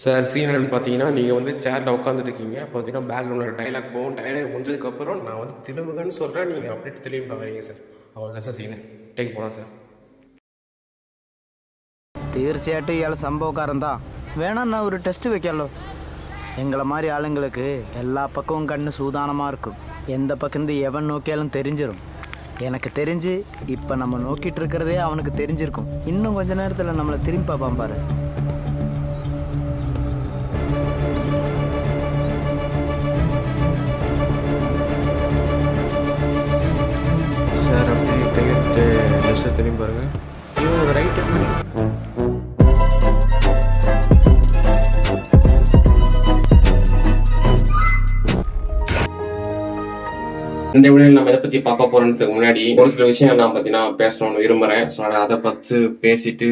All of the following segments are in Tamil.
சார் சீன் என்னன்னு பார்த்தீங்கன்னா, நீங்கள் வந்து சேர்ல உட்காந்துருக்கீங்க. பார்த்தீங்கன்னா பேக்ரவுண்டில் டைலாக் போகும். டைலாக் முடிஞ்சதுக்கப்புறம் நான் வந்து திரும்புங்கன்னு சொல்கிறேன். நீங்கள் அப்படியே திரும்பி பார்க்குறீங்க சார். அவ்வளோதான் சார் சீனு. டேக் போகலாம் சார். തീർച്ചയായിട്ടും ഇയാൾ സംഭവക്കാരൻ தான் வேணா நான் ஒரு டெஸ்ட் வைக்கலோ எங்களை மாதிரி ஆளுங்களுக்கு எல்லா பக்கமும் கண்ணு சூதானமாக இருக்கும். எந்த பக்கம் எவன் நோக்கியாலும் தெரிஞ்சிடும். எனக்கு தெரிஞ்சு இப்போ நம்ம நோக்கிட்டு இருக்கிறதே அவனுக்கு தெரிஞ்சிருக்கும். இன்னும் கொஞ்ச நேரத்தில் நம்மளை திரும்பி பார்ப்பான் பாரு. சார் அப்படியே கையெழுத்து லெஃப்ட் திரும்பி பாருங்கள். இவங்க ரைட் இந்த வீடியோவில் நம்ம எதை பற்றி பார்க்க போகிறதுக்கு முன்னாடி ஒரு சில விஷயம் நான் பார்த்தீங்கன்னா பேசணும்னு விரும்புகிறேன். ஸோ அதை பற்றி பேசிட்டு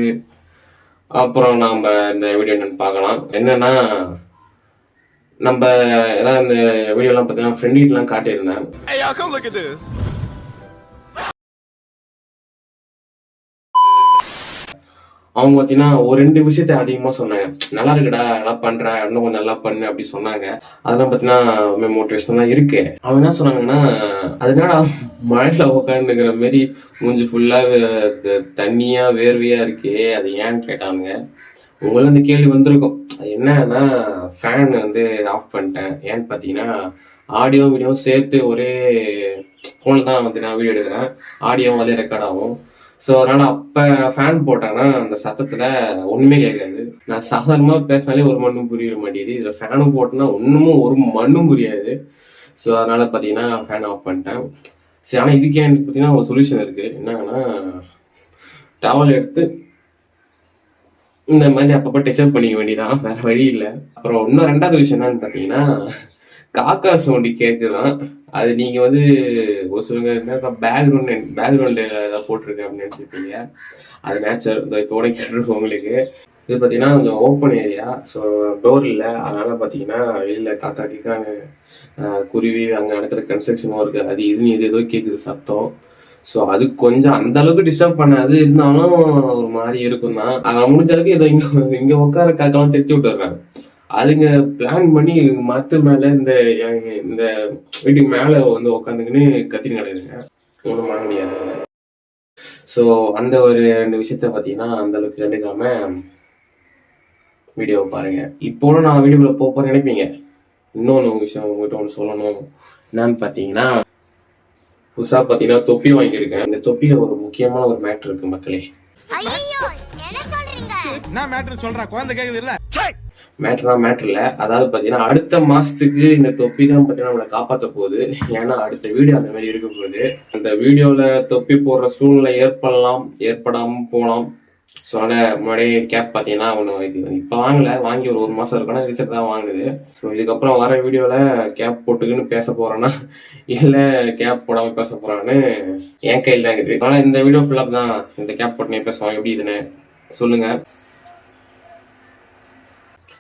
அப்புறம் நாம் இந்த வீடியோ என்னன்னு பார்க்கலாம். என்னன்னா, நம்ம ஏதாவது இந்த வீடியோலாம் பார்த்தீங்கன்னா ஃப்ரெண்ட்லாம் காட்டியிருந்தேன். அவங்க பார்த்தீங்கன்னா ஒரு 2 விஷயத்த அதிகமாக சொன்னாங்க. நல்லா இருக்குடா, நல்லா பண்ற, இன்னும் கொஞ்சம் நல்லா பண்ணு அப்படி சொன்னாங்க. அதெல்லாம் பார்த்தீங்கன்னா மோட்டிவேஷனெல்லாம் இருக்கு. அவங்க என்ன சொன்னாங்கன்னா, அதனால மழையில உட்காந்துங்கிற மாரி மூஞ்சி ஃபுல்லா தண்ணியா வேர்வையா இருக்கே, அது ஏன்னு கேட்டாங்க. உங்களுக்கு அந்த கேள்வி வந்திருக்கும். அது என்னன்னா, ஃபேன் வந்து ஆஃப் பண்ணிட்டேன். ஏன்னு பார்த்தீங்கன்னா, ஆடியோ வீடியோ சேர்த்து ஒரே ஃபோனில் தான் வந்து நான் வீடியோ எடுக்கிறேன். ஆடியோவும் அதே ரெக்கார்ட் ஆகும். ஸோ அதனால அப்போ ஃபேன் போட்டேன்னா அந்த சத்தத்தில் ஒன்றுமே கேட்காது. நான் சாதாரணமாக பேசினாலே ஒரு மண்ணும் புரிய மாட்டேங்குது. இதில் ஃபேனும் போட்டேன்னா ஒன்றுமும் ஒரு மண்ணும் புரியாது. ஸோ அதனால பார்த்தீங்கன்னா ஃபேன் ஆஃப் பண்ணிட்டேன். சரி, ஆனால் இதுக்கு எனக்கு பார்த்தீங்கன்னா ஒரு சொல்யூஷன் இருக்குது. என்னன்னா, டவல் எடுத்து இந்த மாதிரி அப்பப்போ டச்சப் பண்ணிக்க வேண்டியதான், வேற வழி இல்லை. அப்புறம் இன்னும் 2வது விஷயம் என்னன்னு பார்த்தீங்கன்னா, காக்கா சவுண்டு கேட்குதான். அது நீங்க வந்து ஒரு சொல்லுங்க, என்ன பேக்ரவுண்டு ஏதாவது போட்டிருக்கேன் அப்படின்னு நினைச்சிருப்பீங்க. அது நேச்சர். இதோட கேட்டுருக்கோம் உங்களுக்கு. இது பார்த்தீங்கன்னா கொஞ்சம் ஓப்பன் ஏரியா. ஸோ டோர் இல்லை. அதனால பார்த்தீங்கன்னா வெளியில் காக்கா கீக்கா, குருவி, அங்கே நடக்கிற கன்ஸ்ட்ரக்ஷனும் இருக்குது. அது இதுன்னு இது ஏதோ கேட்குது சத்தம். ஸோ அது கொஞ்சம் அந்த அளவுக்கு டிஸ்டர்ப் பண்ணாது, இருந்தாலும் ஒரு மாதிரி இருக்கும் தான். நான் முடிஞ்ச அளவுக்கு ஏதோ இங்கே உட்கார காக்கெல்லாம் தெரிச்சு விட்டுறேன். அதுங்க பிளான் பண்ணி மரத்து மேல இந்த வீட்டுக்கு மேல வந்து உட்காந்துக்கின்னு கத்தின்னு கிடையாதுங்க. ஒன்றும் பண்ண முடியாது. ஸோ அந்த ஒரு 2 விஷயத்த பார்த்தீங்கன்னா அந்த அளவுக்கு எடுக்காம வீடியோவை பாருங்க. இப்போ நான் வீடியோவில் போறேன்னு நினைப்பீங்க. இன்னொன்று விஷயம் உங்ககிட்ட ஒன்று சொல்லணும். என்னன்னு பார்த்தீங்கன்னா, புதுசாக பார்த்தீங்கன்னா தொப்பி வாங்கியிருக்கேன். இந்த தொப்பியில ஒரு முக்கியமான ஒரு மேட்ரு இருக்கு மக்களே. மேட்ரு இல்லை. அதாவது பார்த்தீங்கன்னா அடுத்த மாசத்துக்கு இந்த தொப்பி தான் பார்த்தீங்கன்னா நம்மளை காப்பாற்ற போகுது. ஏன்னா அடுத்த வீடியோ அந்த மாதிரி இருக்க போகுது. அந்த வீடியோவில் தொப்பி போடுற சூழ்நிலை ஏற்படாமல் போகலாம். ஸோ அதனால் முன்னாடியே கேப் பார்த்தீங்கன்னா ஒன்று இப்போ வாங்கி ஒரு மாதம் இருக்குன்னா ரீசெண்ட் தான் வாங்குது. ஸோ இதுக்கப்புறம் வர வீடியோவில் கேப் போட்டுக்குன்னு பேச போகிறேன்னா இல்லை கேப் போடாமல் பேச போகிறான்னு என் கையில் தான் இருக்குது. ஆனால் இந்த வீடியோ ஃபுல்லாக தான் இந்த கேப் போட்டுனே பேசுவோம். எப்படி இதுன்னு சொல்லுங்கள்.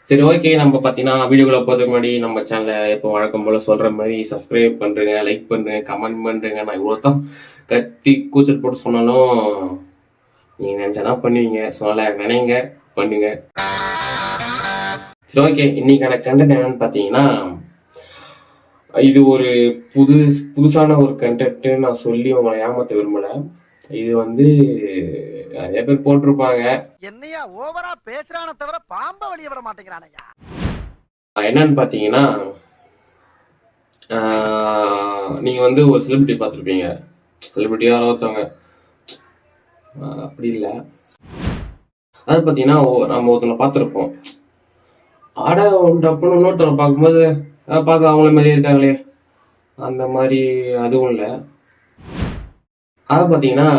சரி, ஓகே. நம்ம பார்த்தீங்கன்னா வீடியோக்குள்ள போகிறதுக்கு முன்னாடி நம்ம சேனலை இப்போ வழக்கம் போல் சொல்கிற மாதிரி சப்ஸ்கிரைப் பண்ணுறேங்க, லைக் பண்ணுங்க, கமெண்ட் பண்ணுறேங்க. நான் இவ்வளோ தான் கத்தி கூச்சல் போட்டு சொன்னாலும் நீங்கள் நினச்சாதான் பண்ணுவீங்க. சொன்னால நினைங்க, பண்ணுங்க. சரி, ஓகே. இன்னைக்கான கண்டென்ட் என்னன்னு பார்த்தீங்கன்னா, இது ஒரு புதுசான ஒரு கண்டென்ட். நான் சொல்லி உங்களை ஏமாற்ற விரும்பலை. இது வந்து நிறைய பேர் போட்டிருப்பாங்க. என்னையா ஓவரா பேசுறானே தவிர பாம்ப வெளிய விட மாட்டேங்கிறானயா. என்னன்னு பாத்தீங்கன்னா, நீங்க வந்து ஒரு செலிபிரிட்டி பார்த்துருப்பீங்க. செலிபிரிட்டியா ஒருத்தவங்க அப்படி இல்லை. அது பார்த்தீங்கன்னா நம்ம ஒருத்தனை பார்த்துருப்போம். ஆட ஒன்றப்பன்னு இன்னொருத்தனை பார்க்கும்போது பார்க்க அவங்கள மாதிரியே இருக்காங்களே அந்த மாதிரி அதுவும் இல்லை. அது பார்த்தீங்கன்னா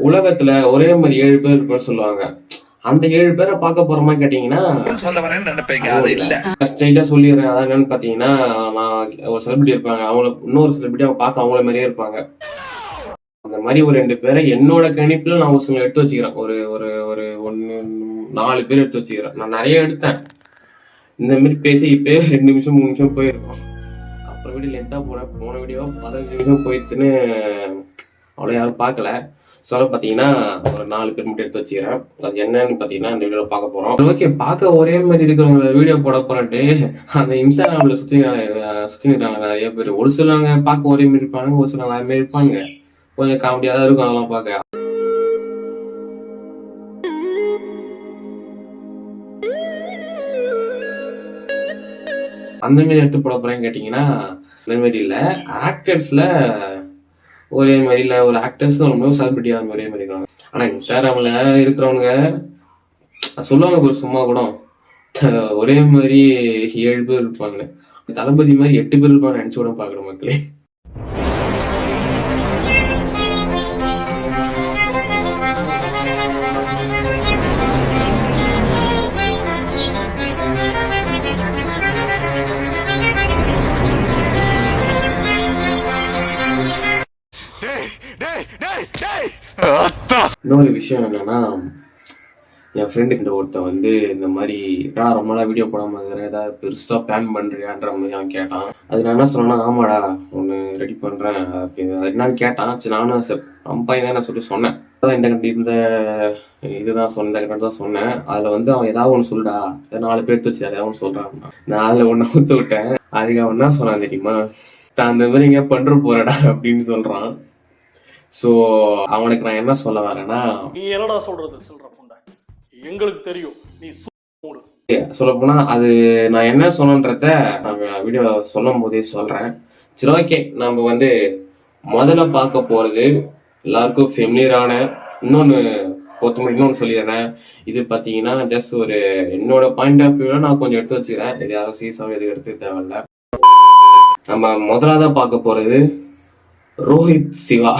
உலகத்துல ஒரே மாதிரி 7 பேர் இருப்பேன்னு சொல்லுவாங்க. அந்த 7 பேரை பார்க்க போற மாதிரி கேட்டீங்கன்னா ஸ்ட்ரைட்டா சொல்லிடுறேன். அதான் என்னன்னு பாத்தீங்கன்னா, நான் ஒரு செலிபிரிட்டி இருப்பாங்க, அவங்கள இன்னொரு செலிபிரிட்டி அவங்க பார்க்க அவங்கள மாதிரியே இருப்பாங்க. அந்த மாதிரி ஒரு 2 பேரை என்னோட கணிப்புல நான் ஒரு சில எடுத்து வச்சுக்கிறேன். ஒரு ஒரு ஒரு 4 பேர் எடுத்து வச்சுக்கிறேன். நான் நிறைய எடுத்தேன். இந்த மாதிரி பேசி இப்போ 2 நிமிஷம் 3 நிமிஷம் போயிருக்கோம். அப்புறம் வீடியோ லென்த்தா போன வீடியோ 15 நிமிஷம் போயிடுத்துன்னு அவ்வளோ யாரும் பார்க்கல. சொல்ல பாத்தீங்கன்னா ஒரு 4 பேர் மட்டும் எடுத்து வச்சுக்கிறேன். அது என்னன்னு பாத்தீங்கன்னா இந்த வீடியோல பார்க்க போறோம். ஓகே, பார்க்க ஒரே மாதிரி இருக்கிறவங்க வீடியோ போட போறேன்ட்டு அந்த இன்ஸ்டாகிராம்ல சுத்திக்கிறாங்க நிறைய பேர். ஒரு சிலவங்க பார்க்க ஒரே மாதிரி இருப்பாங்க, ஒரு சிலவங்க அதே மாதிரி இருப்பாங்க. கொஞ்சம் காமெடியா தான் இருக்கும் அதெல்லாம் பார்க்க. அந்த மாதிரி எடுத்து போட போறேன்னு கேட்டீங்கன்னா அந்த மாதிரி இல்ல. ஆக்டர்ஸ்ல ஒரே மாதிரி இல்ல, ஒரு ஆக்டர்ஸ் செலிபிரிட்டி அந்த ஒரே மாதிரி இருக்காங்க. ஆனா இன்ஸ்டாகிராம்ல இருக்கிறவங்க சொல்லுவாங்க ஒரு சும்மா கூட ஒரே மாதிரி 7 பேர் இருப்பாங்க, தளபதி மாதிரி 8 பேர் இருப்பாங்க நினைச்சு கூட பாக்குற மக்களே. இன்னொரு விஷயம் என்னன்னா, என் ஃப்ரெண்டு ஒருத்தன் வந்து இந்த மாதிரி ரொம்ப நாளா வீடியோ போடாம ஏதாவது பெருசா பிளான் பண்றியான்ற மாதிரி அவன் கேட்டான். அது நான் என்ன சொன்னேன்னா, ஆமாடா ஒன்னு ரெடி பண்றேன் அப்படின்னு. அது என்னன்னு கேட்டான். சரி நானும் அம்பாய் தான் சொல்லிட்டு சொன்னேன். இந்த இதுதான் சொன்னேன் தான் சொன்னேன். அதுல வந்து அவன் ஏதாவது ஒண்ணு சொல்றா, 4 பேர் வச்சு ஏதாவது ஒண்ணு சொல்றான். நான் அதுல ஒண்ணு ஊத்து விட்டேன். அதுக்கு அவன் என்ன சொன்னான் தெரியுமா, தான் அந்த மாதிரி இங்க பண்ற போறடா அப்படின்னு சொல்றான். சோ அவனுக்கு நான் என்ன சொல்ல வரேன்னா, நீ என்னடா சொல்றது சொல்ற புண்டை, எங்களுக்கு தெரியும் நீ சொல்ல போனா அது நான் என்ன சொன்னன்றத நான் வீடியோ சொல்லும் போதே சொல்றேன். சரி ஓகே, நம்ம வந்து முதல்ல பார்க்க போறது எல்லாருக்கும் ஃபெமிலியரான இன்னொன்னு சொல்லிடுறேன். இது பாத்தீங்கன்னா ஜஸ்ட் ஒரு என்னோட பாயிண்ட் ஆஃப் வியூல நான் கொஞ்சம் எடுத்து வச்சுக்கிறேன். இது யாரும் சீரியஸாவே இது எடுத்து தேவையில்ல. நம்ம முதலாவதா பார்க்க போறது ரோஹித் சிவா.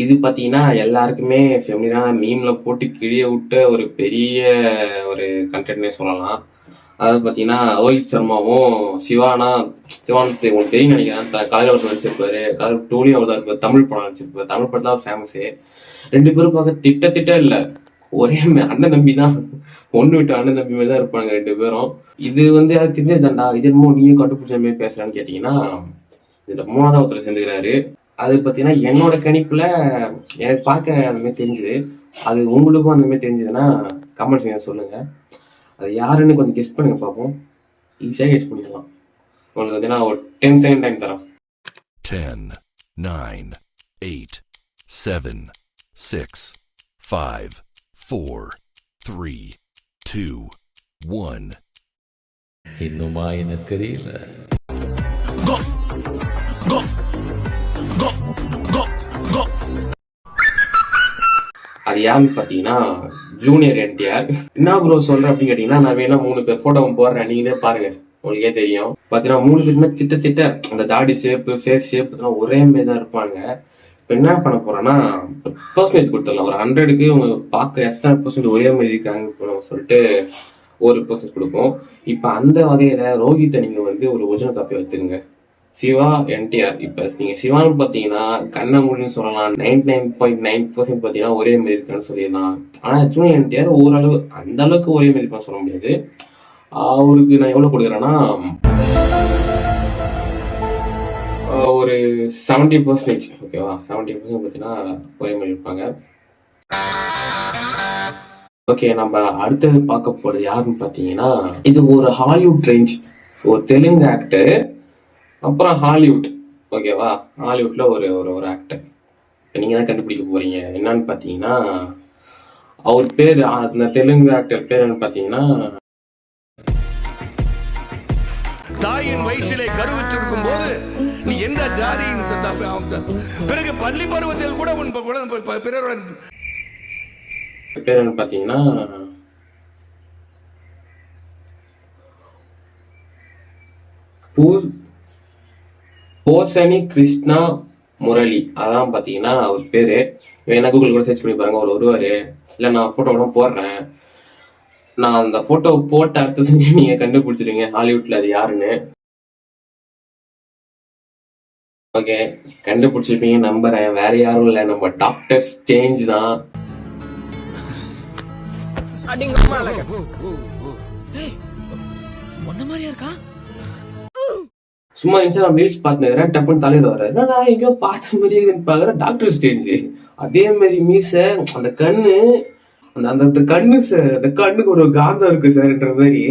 இது பாத்தீங்கன்னா எல்லாருக்குமே ஃபெமிலியரா மீம்ல போட்டு கிழிய விட்ட ஒரு பெரிய ஒரு கண்டென்ட்னே சொல்லலாம். அதாவது பாத்தீங்கன்னா ரோஹித் சர்மாவும் சிவான் உங்களுக்கு தெரியும் நினைக்கிறேன். கலைஞர் நடிச்சிருப்பாரு, கலைஞர் டோலியும் அவர் தான் இருப்பாரு. தமிழ் படம் நடிச்சிருப்பாரு. தமிழ் படத்துல அவர் ஃபேமஸு. 2 பேரும் பார்க்க திட்ட இல்ல, ஒரே அண்ணன் தம்பி தான். ஒண்ணு விட்டு அண்ணன் தம்பி மாதிரி தான் இருப்பாங்க 2 பேரும். இது வந்து எனக்கு தெரிஞ்சதுதான்டா, இது என்னமோ நீயும் கண்டுபிடிச்ச மாதிரி பேசுறான்னு கேட்டீங்கன்னா, இதுல 3ஆவது ஒருத்தர் சேர்ந்துக்கிறாரு. அது பாத்தீங்கன்னா என்னோட கணிப்புல எனக்கு பார்க்க அந்த மாதிரி தெரிஞ்சுது. அது உங்களுக்கும் அந்த மாதிரி தெரிஞ்சதுன்னா கமெண்ட் சொல்லுங்க. அது யாருன்னு கொஞ்சம் கெஸ் பண்ணுங்க பார்ப்போம். ஈஸியாக கெஸ் பண்ணிடலாம். உங்களுக்கு வந்து நான் ஒரு 10 செகண்ட் டைம் தரேன். 10, 9, 8, 7, 6, 5, 4, 3, 2, 1. இன்னுமா எனக்கு தெரியல. அது யாருன்னு பாத்தீங்கன்னா ஜூனியர் என்டிஆர். என்ன ப்ரோ சொல்ற அப்படின்னு கேட்டீங்கன்னா, நான் வேணா 3 பேர் போட்டோவும் போடுறேன், நீங்களே பாருங்க உங்களுக்கே தெரியும். பாத்தீங்கன்னா 3 பேருமே திட்ட அந்த தாடி ஷேப்பு ஃபேஸ் ஷேப் ஒரே மாதிரி தான் இருப்பாங்க. இப்ப என்ன பண்ண போறேன்னா பர்சன்டேஜ் கொடுத்துடலாம். ஒரு 100க்கு உங்க பார்க்க எத்தனை % ஒரே மாதிரி இருக்காங்க சொல்லிட்டு ஒரு % கொடுப்போம். இப்ப அந்த வகையில ரோஹித்தை நீங்க வந்து ஒரு ஒரிஜினல் காப்பி வச்சுருங்க. சிவா என்டிஆர். இப்ப நீங்க சிவான்னு பாத்தீங்கன்னா கண்ண மூடின்னு சொல்லலாம். 99.9% பாத்தீங்கன்னா ஒரே மாதிரி இருக்கான்னு சொல்லிடலாம். ஆனா ஜூனியர் என்டிஆர் ஓரளவு அந்த அளவுக்கு ஒரே மாதிரி இருப்பான்னு சொல்ல முடியாது. அவருக்கு நான் எவ்வளவு கொடுக்குறேன்னா ஒரு 70%. ஓகேவா, 70% பாத்தீங்கன்னா ஒரே மாதிரி இருப்பாங்க. ஓகே, நம்ம அடுத்தது பார்க்க போறது யாருன்னு பாத்தீங்கன்னா, இது ஒரு ஹாலிவுட் ரேஞ்ச், ஒரு தெலுங்கு ஆக்டர், அப்புறம் ஹாலிவுட். ஓகேவா, ஹாலிவுட்ல ஒரு ஆக்டர். நீங்க தான் கண்டுபிடிக்க போறீங்க என்னன்னு பாத்தீங்கன்னா, அவர் பேர், அந்த தெலுங்கு ஆக்டர் பேர் என்ன பாத்தீங்கன்னா, தாயின் வயிற்றிலே கருவுற்றிருக்கும் போது நீ எந்த ஜாதியின் பிறகு பள்ளி பருவத்தில் கூட உன் பிறருடன் பேர் என்ன பாத்தீங்கன்னா போசனி கிருஷ்ணா முரளி. அதான் பாத்தீங்கன்னா அவர் பேரு. வேணா கூகுள் கூட சர்ச் பண்ணி பாருங்க, அவர் வருவாரு. இல்ல நான் போட்டோ கூட போடுறேன். நான் அந்த போட்டோ போட்ட அடுத்தது நீங்க கண்டுபிடிச்சிருங்க ஹாலிவுட்ல அது யாருன்னு. ஓகே, கண்டுபிடிச்சிருப்பீங்க நம்புறேன். வேற யாரும் இல்ல, நம்ம டாக்டர் ஸ்ட்ரேஞ்ச் தான். சும்மா இன்ஸ்டாகிராம் ரீல்ஸ் பார்த்துக்கிறேன், டப்புன்னு தலையில வர என்னடா எங்கேயோ பார்த்த மாதிரியே பாக்குறேன். டாக்டர் ஸ்டேஜ் அதே மாதிரி மீச, அந்த கண்ணு, அந்த கண்ணு சார், அந்த கண்ணுக்கு ஒரு காந்தம் இருக்கு சார்ன்ற மாதிரி.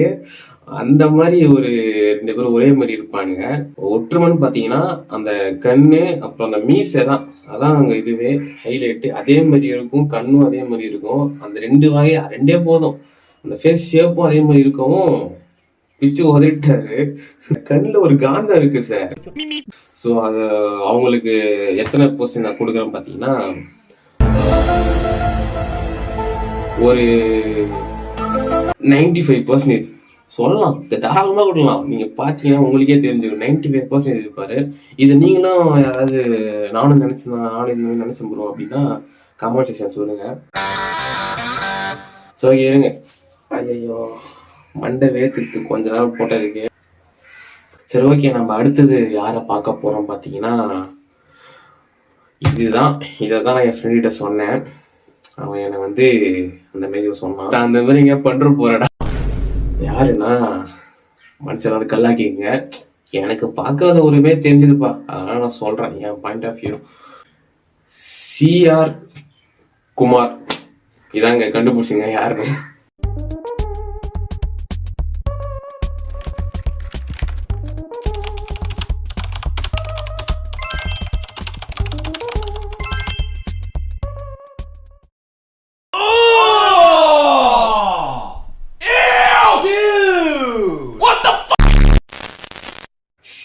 அந்த மாதிரி ஒரு 2 பேரும் ஒரே மாதிரி இருப்பானுங்க. ஒற்றுமைன்னு பாத்தீங்கன்னா அந்த கண்ணு அப்புறம் அந்த மீசை தான், அதான் அங்க இதுவே ஹைலைட். அதே மாதிரி இருக்கும், கண்ணும் அதே மாதிரி இருக்கும். அந்த 2 வகை 2 போதும். அந்த ஃபேஸ் ஷேப்பும் அதே மாதிரி இருக்கவும் பிச்சு உதறிட்டாரு. கண்ணுல ஒரு காந்தம் இருக்கு சார். ஸோ அது அவங்களுக்கு எத்தனை போஸ்ட் நான் கொடுக்குறேன்னு பாத்தீங்கன்னா ஒரு 95% சொல்லலாம், தாராளமா கொடுக்கலாம். நீங்க பாத்தீங்கன்னா உங்களுக்கே தெரிஞ்சுக்கும் 95% இருப்பாரு. இது நீங்களும் யாராவது நானும் இந்த மாதிரி நினைச்சேன் ப்ரோ அப்படின்னா கமெண்ட் செக்ஷன் சொல்லுங்க. ஸோ இருங்க, ஐயோ மண்டை வேத்துக்கு கொஞ்ச நேரம் போட்டதுக்கு. சரி ஓகே, நம்ம அடுத்தது யாரை பார்க்க போறோம் பாத்தீங்கன்னா இதைதான் நான் என் ஃப்ரெண்ட்கிட்ட சொன்னேன். அவன் என்னை வந்து அந்த மாதிரி சொன்னான், அந்த மாதிரி இங்க பண்ற போறடா. யாருன்னா மனுஷன் வந்து கல்லாக்கிங்க. எனக்கு பார்க்காத ஒருமே தெரிஞ்சதுப்பா, அதனால நான் சொல்றேன் என் point of view. CR Kumar இதாங்க, கண்டுபிடிச்சுங்க யாருன்னு.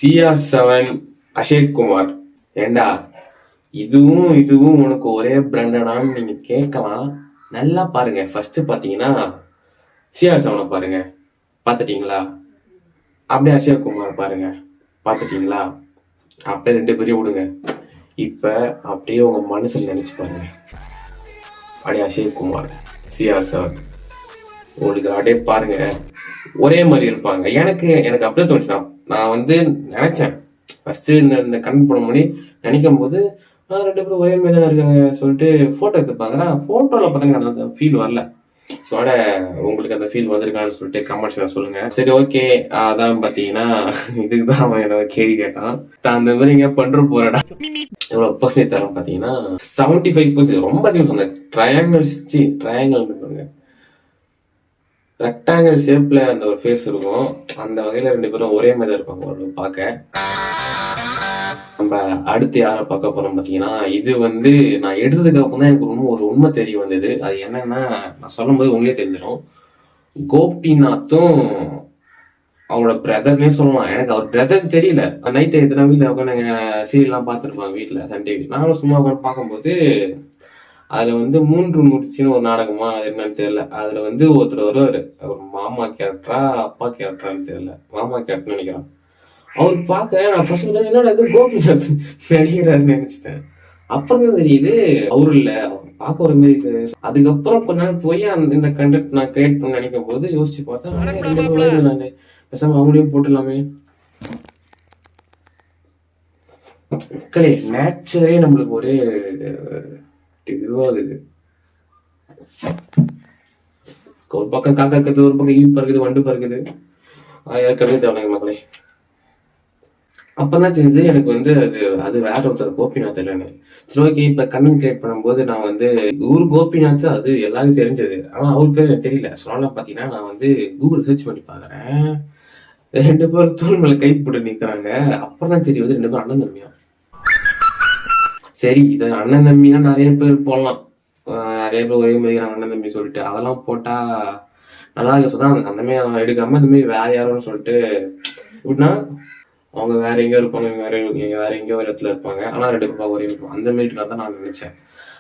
CR7 அசேக் குமார். ஏண்டா இதுவும் உனக்கு ஒரே பிராண்டடான்னு நீங்க கேட்கலாம். நல்லா பாருங்க. ஃபர்ஸ்ட் பாத்தீங்கன்னா CR7 பாருங்க, பாத்துட்டீங்களா? அப்படியே அசேக் குமார் பாருங்க, பாத்துட்டீங்களா? அப்படியே 2 பேரையும் விடுங்க. இப்ப அப்படியே உங்க மனசுல நினைச்சு பாருங்க, அப்படியே அசேக் குமார் CR7 உங்களுக்கு அப்படியே பாருங்க, ஒரே மாதிரி இருப்பாங்க. எனக்கு அப்படியே தோணுச்சுனா, நான் வந்து நினைச்சேன் ஃபர்ஸ்ட் இந்த கண் போட முன்னாடி நினைக்கும் போது 2 பேரும் ஒரே மாதிரி தான் இருக்காங்க சொல்லிட்டு போட்டோ எடுத்து பாக்குறேன். போட்டோல பாத்தீங்க அந்த ஃபீல் வரல. ஸோ உங்களுக்கு அந்த ஃபீல் வந்திருக்கான்னு சொல்லிட்டு கமெண்ட்ஸ்ல சொல்லுங்க. சரி ஓகே, அதான் பாத்தீங்கன்னா இதுக்குதான் அவன் என்ன கேள்வி கேட்டான், அந்த மாதிரி இங்க பண்ற போறடா எவ்வளவு பர்சன்டேஜ் தரோம் பாத்தீங்கன்னா 75%. ரொம்ப அதிகம் சொன்னேன். ட்ரையாங்கிள் இருப்பாங்க, ரெக்டாங்கிள் ஷேப்ல அந்த ஒரு ஃபேஸ் இருக்கும். அந்த வகையில 2 பேரும் ஒரே மாதிரி இருப்பாங்க ஒரு பார்க்க. நம்ம அடுத்து யாரை பார்க்க போறோம் பாத்தீங்கன்னா, இது வந்து நான் எடுத்ததுக்கு அப்புறம் தான் எனக்கு ஒரு உண்மை தெரிய வந்தது. அது என்னன்னா, நான் சொல்லும் போது உங்களே தெரிஞ்சிடும். கோபிநாத்தும் அவரோட பிரதர்னே சொல்லலாம். எனக்கு அவர் பிரதர் தெரியல. நைட்டு எத்தனை வீட்டுல உட்காந்து சீரியல்லாம் பார்த்துருப்பாங்க வீட்டுல சன் டிவி. நானும் சும்மா உட்காந்து பார்க்கும்போது அதுல வந்து 3 முடிச்சுன்னு ஒரு நாடகமா என்னன்னு தெரியல. அதுல வந்து ஒருத்தர் வருவாரு, அவர் மாமா கேரக்டரா அப்பா கேரக்டரான்னு தெரியல, மாமா கேரக்டர்னு நினைக்கிறேன். அவர் பார்க்க நான் ஃபர்ஸ்ட் என்னடா இது கோபிநாத் நடிக்கிறாருன்னு நினைச்சிட்டேன். அப்புறம் தான் தெரியுது அவரு இல்ல, அவர் பார்க்க ஒரு மாதிரி இருக்கு. அதுக்கப்புறம் கொஞ்ச நாள் போய் இந்த கண்டென்ட் நான் கிரியேட் பண்ண நினைக்கும் போது யோசிச்சு பார்த்தா நான் பேசாம அவங்களையும் போட்டுலாமே. மக்களே, நேச்சரே நம்மளுக்கு ஒரே இதுவாகுது. ஒரு பக்கம் காக்கா கத்துது, ஒரு பக்கம் ஈ பறக்குது, வண்டு பறக்குது. ஏற்கனவே தேவைங்க மக்களே. அப்பதான் தெரிஞ்சது எனக்கு வந்து அது வேற ஒருத்தர் கோபிநாத் இல்லைன்னு. சரி ஓகே, இப்ப கண்ணன் கிரியேட் பண்ணும்போது நான் வந்து ஊர் கோபிநாத் அது எல்லாருக்கும் தெரிஞ்சது, ஆனா அவரு பேர் எனக்கு தெரியல. சொன்னா பாத்தீங்கன்னா நான் வந்து கூகுள் சர்ச் பண்ணி பாக்குறேன், 2 பேரும் தூள் மேல கை போட்டு நிக்கிறாங்க. அப்புறம் தான் தெரியும் 2 பேரும் அண்ணன் தம்பியா. சரி, இது அண்ணன் தம்பினா நிறைய பேர் போடலாம், நிறைய பேர் ஒரே மாதிரி அண்ணன் தம்பி சொல்லிட்டு அதெல்லாம் போட்டா நல்லா இருக்க சொன்னா அந்த மாதிரி எடுக்காம இந்த மாதிரி வேற யாரோன்னு சொல்லிட்டு எப்படின்னா அவங்க வேற எங்கேயோ இருப்பாங்க, வேற எங்கேயோ ஒரு இடத்துல இருப்பாங்க, ஆனா 2 பேரும் ஒரே இருப்பாங்க. அந்த மாதிரி தான் நான் நினைச்சேன்.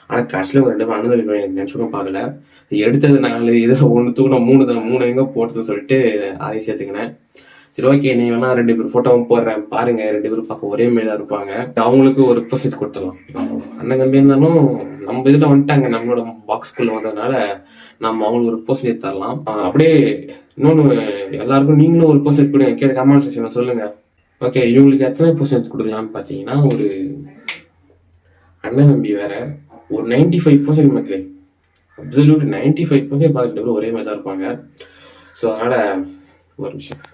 ஆனா கடைசியில ஒரு 2 பேரும் அண்ணன் தம்பி நினைச்சுக்கும் பார்க்கல. எடுத்தது 4, இதுல 1 தூக்கம் 3 எங்க போட்டுன்னு சொல்லிட்டு அதையும் சேர்த்துக்கினேன். சரி ஓகே, நீ வேணா 2 பேர் போட்டோவும் போடுறேன் பாருங்க. 2 பேரும் பார்க்க ஒரே மாதிரி தான் இருப்பாங்க. அவங்களுக்கு ஒரு பர்சன்ட் கொடுத்துடலாம். அண்ணன் தம்பி இருந்தாலும் நம்ம இதுல வந்துட்டாங்க, நம்மளோட பாக்ஸ்குள்ள வந்ததுனால நம்ம அவங்களுக்கு ஒரு பர்சன்டேஜ் தரலாம். அப்படியே இன்னொன்னு, எல்லாருக்கும் நீங்களும் ஒரு பர்சன்டேஜ் கொடுங்க, கேட்க கமெண்ட் செக்ஷன்ல சொல்லுங்க. ஓகே, இவங்களுக்கு எத்தனை பர்சன்டேஜ் கொடுக்கலாம்னு பாத்தீங்கன்னா, ஒரு அண்ணன் தம்பி வேற ஒரு 95% மக்களே, அப்சல்யூட் 95% பார்த்துட்டு ஒரே மாதிரி தான் இருப்பாங்க. ஸோ அதனால ஒரு விஷயம்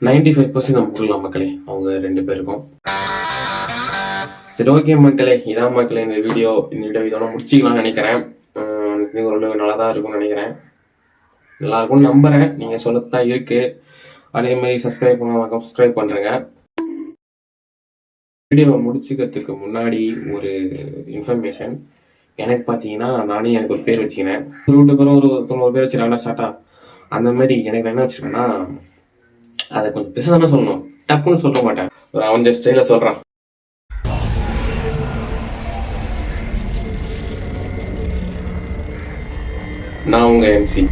95% நம்ம கொடுக்கலாம் மக்களே அவங்க 2 பேருக்கும். சரி ஓகே மக்களே, இதான் மக்களே இந்த வீடியோ இதோட முடிச்சிக்கலாம்னு நினைக்கிறேன். ஓரளவு நல்லா தான் இருக்கும்னு நினைக்கிறேன். நல்லா இருக்கும்னு நம்புறேன். நீங்க சொல்லத்தான் இருக்கு. அதே மாதிரி சப்ஸ்கிரைப் பண்றேங்க. வீடியோவை முடிச்சுக்கிறதுக்கு முன்னாடி ஒரு இன்ஃபர்மேஷன். எனக்கு பார்த்தீங்கன்னா நானே எனக்கு ஒரு பேர் வச்சுக்கினேன். யூடியூபரும் ஒரு 90 பேர் வச்சுருக்காங்க ஷார்ட்டா. அந்த மாதிரி எனக்கு என்ன வச்சிருக்கேன்னா, அதை கொஞ்சம் பெருசாக சொல்லணும், டப்புன்னு சொல்ல மாட்டேன். ஒரு அவன் ஸ்டைல சொல்றான். நான் உங்க MC.